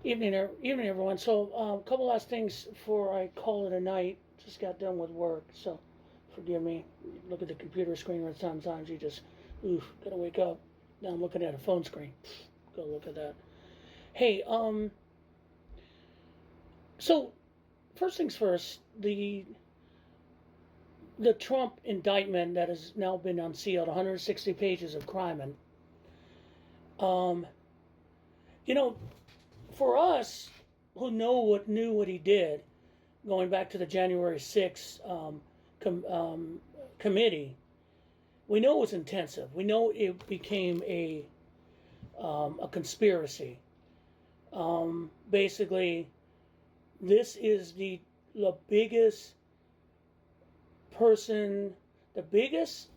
Evening, everyone. So, a couple last things before I call it a night. Just got done with work, so forgive me. Look at the computer screen, and sometimes you just, gotta wake up. Now I'm looking at a phone screen. Go look at that. Hey, so first things first, the Trump indictment that has now been unsealed, 160 pages of crime, and um, you know, for us who knew what he did, going back to the January 6th committee, we know it was intensive. We know it became a conspiracy. Basically, this is the biggest person, the biggest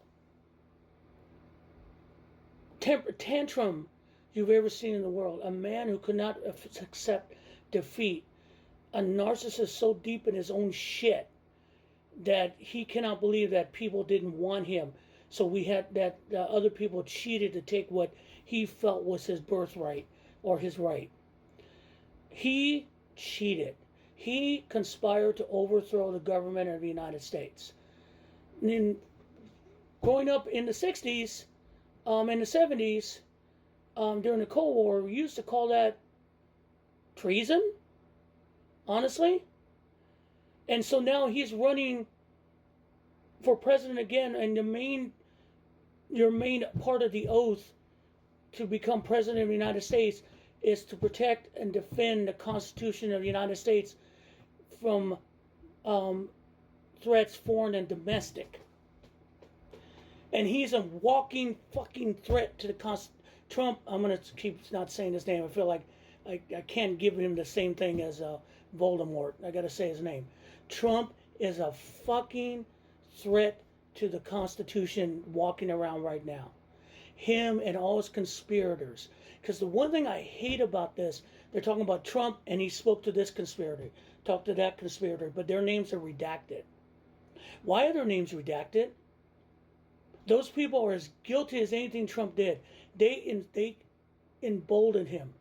tantrum you've ever seen in the world. A man who could not accept defeat. A narcissist so deep in his own shit that he cannot believe that people didn't want him. So we had that other people cheated to take what he felt was his birthright or his right. He cheated. He conspired to overthrow the government of the United States. And growing up in the 60s, in the 70s, during the Cold War, we used to call that treason, honestly. And so now he's running for president again, and your main part of the oath to become president of the United States is to protect and defend the Constitution of the United States from threats, foreign and domestic. And he's a walking fucking threat to the Constitution. Trump, I'm going to keep not saying his name. I feel like I can't give him the same thing as Voldemort. I got to say his name. Trump is a fucking threat to the Constitution walking around right now. Him and all his conspirators. Because the one thing I hate about this, they're talking about Trump and he spoke to this conspirator, talked to that conspirator, but their names are redacted. Why are their names redacted? Those people are as guilty as anything Trump did. They emboldened him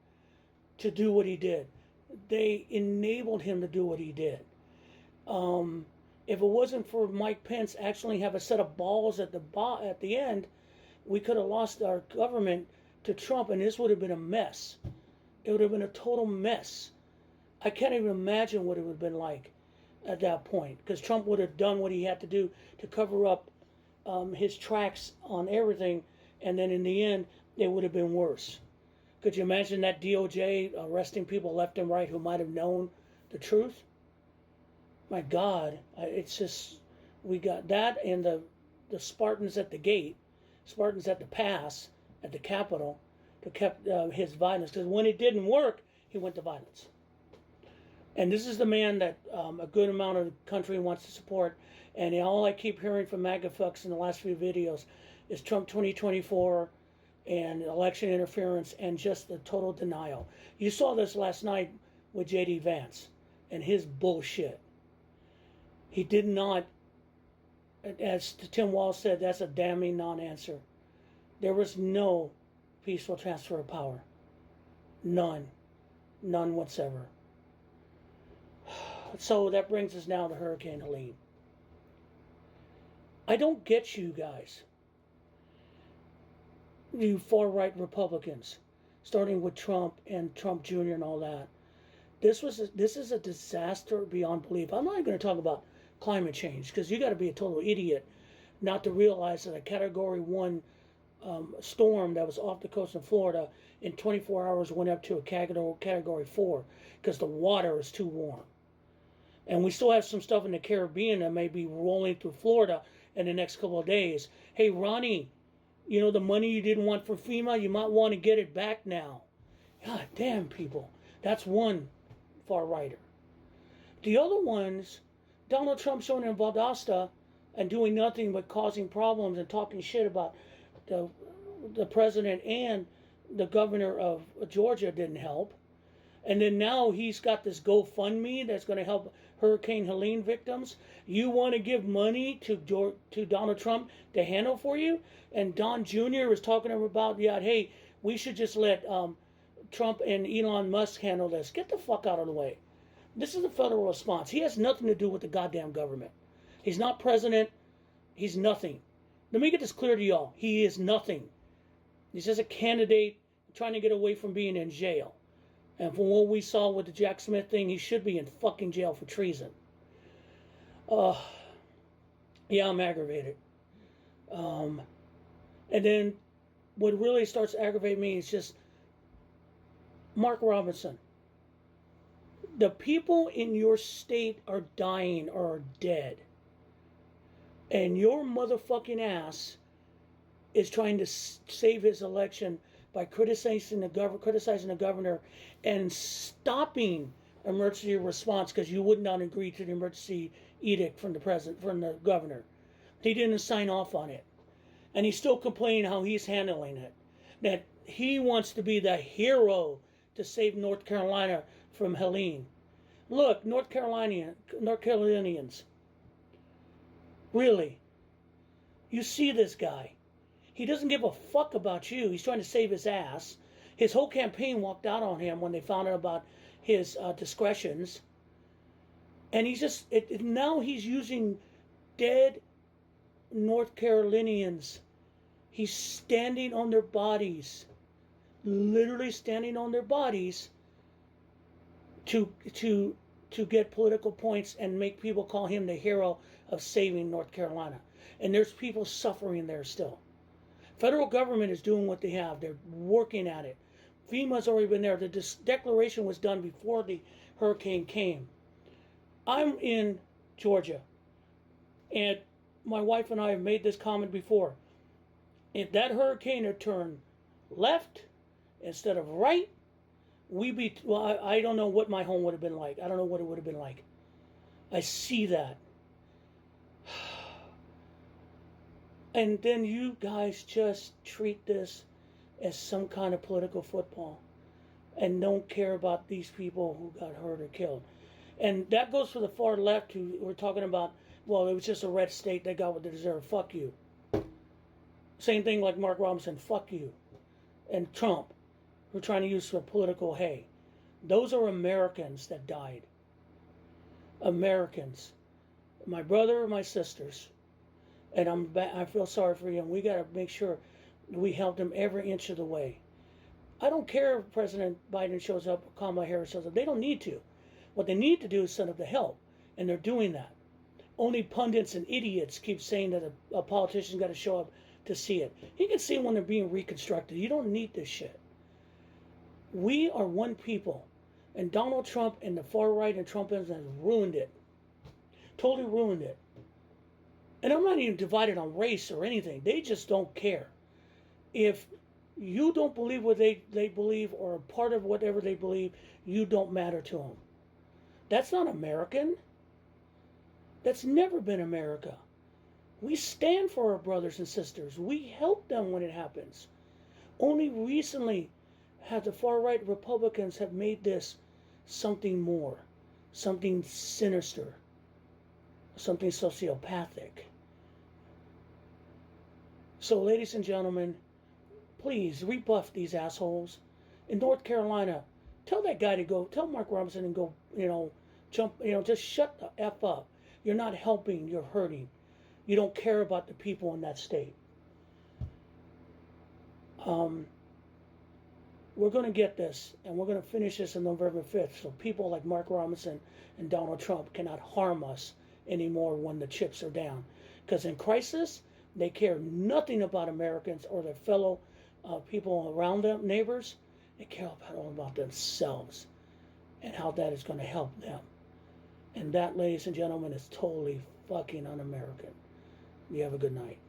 to do what he did. They enabled him to do what he did. If it wasn't for Mike Pence actually have a set of balls at the end, we could have lost our government to Trump, and this would have been a mess. It would have been a total mess. I can't even imagine what it would have been like at that point, because Trump would have done what he had to do to cover up his tracks on everything, and then in the end, it would have been worse. Could you imagine that DOJ arresting people left and right who might have known the truth? My God, it's just, we got that and the Spartans at the gate, Spartans at the pass, at the Capitol, to keep his violence. Because when it didn't work, he went to violence. And this is the man that a good amount of the country wants to support. And all I keep hearing from MAGA fucks in the last few videos is Trump 2024 and election interference and just the total denial. You saw this last night with J.D. Vance and his bullshit. He did not, as Tim Walz said, that's a damning non-answer. There was no peaceful transfer of power. None. None whatsoever. So that brings us now to Hurricane Helene. I don't get you guys. You far-right Republicans, starting with Trump and Trump Jr. and all that. This is a disaster beyond belief. I'm not even going to talk about climate change, because you got to be a total idiot not to realize that a Category 1 storm that was off the coast of Florida in 24 hours went up to a Category 4 because the water is too warm. And we still have some stuff in the Caribbean that may be rolling through Florida in the next couple of days. Hey, Ronnie, you know the money you didn't want for FEMA? You might want to get it back now. God damn, people. That's one far-righter. The other ones, Donald Trump showing in Valdosta and doing nothing but causing problems and talking shit about the president and the governor of Georgia didn't help. And then now he's got this GoFundMe that's going to help Hurricane Helene victims. You want to give money to Donald Trump to handle for you? And Don Jr. is talking about, yeah, hey, we should just let Trump and Elon Musk handle this. Get the fuck out of the way. This is a federal response. He has nothing to do with the goddamn government. He's not president. He's nothing. Let me get this clear to y'all. He is nothing. He's just a candidate trying to get away from being in jail. And from what we saw with the Jack Smith thing, he should be in fucking jail for treason. Yeah, I'm aggravated. And then what really starts to aggravate me is just Mark Robinson. The people in your state are dying or are dead. And your motherfucking ass is trying to save his election by criticizing the governor and stopping emergency response because you would not agree to the emergency edict from the governor. He didn't sign off on it. And he's still complaining how he's handling it. That he wants to be the hero to save North Carolina from Helene. Look, North Carolinians. Really. You see this guy. He doesn't give a fuck about you. He's trying to save his ass. His whole campaign walked out on him when they found out about his discretions. And he's just, now he's using dead North Carolinians. He's standing on their bodies. Literally standing on their bodies to get political points and make people call him the hero of saving North Carolina. And there's people suffering there still. Federal government is doing what they have. They're working at it. FEMA's already been there. The declaration was done before the hurricane came. I'm in Georgia. And my wife and I have made this comment before. If that hurricane had turned left instead of right, I don't know what my home would have been like. I don't know what it would have been like. I see that. And then you guys just treat this as some kind of political football and don't care about these people who got hurt or killed. And that goes for the far left who were talking about, well, it was just a red state, they got what they deserve. Fuck you. Same thing like Mark Robinson, fuck you. And Trump, who are trying to use for political hay. Those are Americans that died. Americans. My brother or my sisters. And I feel sorry for you, and we got to make sure we help them every inch of the way. I don't care if President Biden shows up or Kamala Harris shows up. They don't need to. What they need to do is send up the help, and they're doing that. Only pundits and idiots keep saying that a politician's got to show up to see it. You can see when they're being reconstructed. You don't need this shit. We are one people, and Donald Trump and the far right and Trumpism has ruined it. Totally ruined it. And I'm not even divided on race or anything. They just don't care. If you don't believe what they believe or a part of whatever they believe, you don't matter to them. That's not American. That's never been America. We stand for our brothers and sisters. We help them when it happens. Only recently have the far-right Republicans have made this something more, something sinister, something sociopathic. So, ladies and gentlemen, please rebuff these assholes. In North Carolina, tell that guy to go, tell Mark Robinson and go, jump, just shut the F up. You're not helping, you're hurting. You don't care about the people in that state. We're going to get this, and we're going to finish this on November 5th, so people like Mark Robinson and Donald Trump cannot harm us anymore when the chips are down. Because in crisis, they care nothing about Americans or their fellow people around them, neighbors. They care all about themselves and how that is going to help them. And that, ladies and gentlemen, is totally fucking un-American. You have a good night.